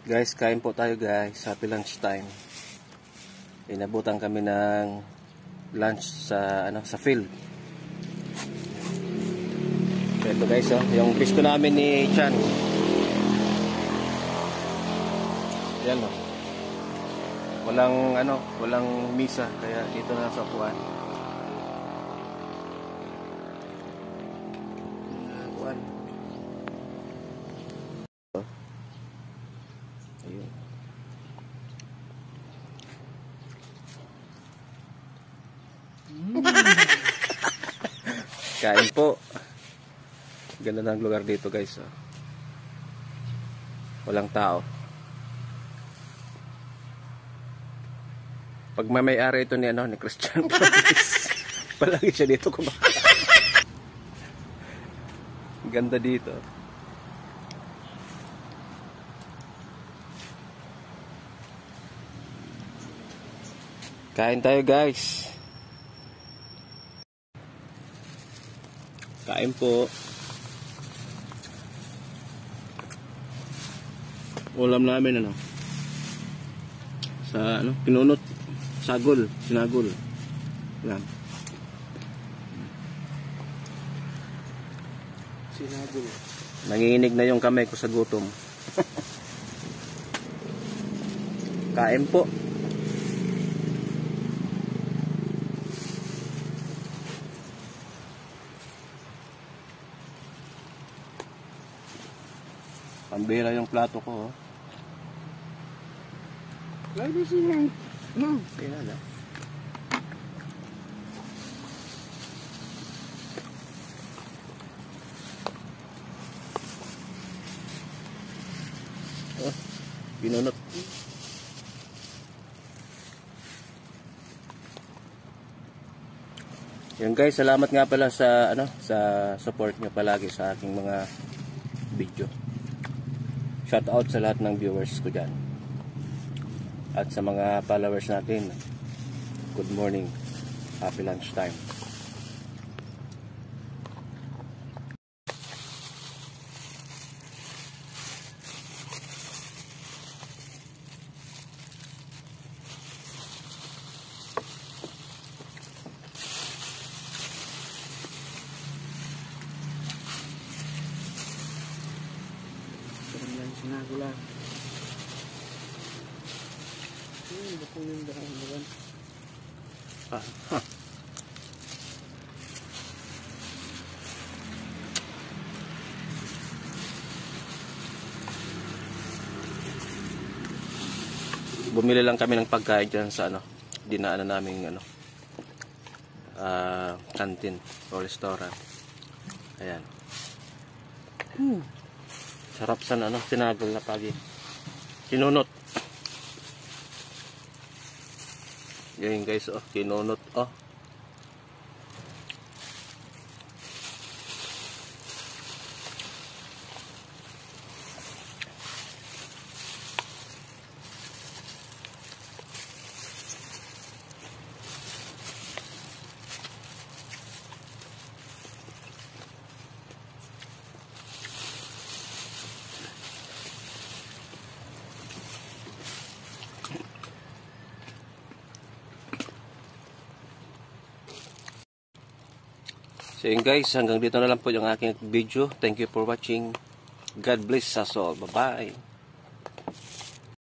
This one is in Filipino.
Guys, kain po tayo guys. Happy lunch time. Inabutan kami ng lunch sa sa field. Ito guys, yung pisto namin ni Chan. Yan walang misa kaya dito na sa upuan. Ayun. Kain po. Ganda ng lugar dito guys. Walang tao. Pag may-ari ito ni Christian Promise, palagi siya dito kumakain. Ganda dito. Kain tayo guys. Kain po. Ulam namin sa pinunot, sinagol. Yan. Sinagol. Nanginginig na yung kamay ko sa gutom. Kain po. Pambira yung plato ko. Lagi siya. Kaya na. Binunot. Yan guys, salamat nga pala sa sa support nyo palagi sa aking mga video. Shout out sa lahat ng viewers ko dyan. At sa mga followers natin, good morning, happy lunch time. Sinagula. Bakong yung daan. Bumili lang kami ng pagkain dyan sa dinaanan namin canteen o restaurant. Ayan. Sarap sa sinagol na pagi. Kinunot. Yan guys, kinunot. So yun guys, hanggang dito na lang po yung aking video. Thank you for watching. God bless us all. Bye-bye.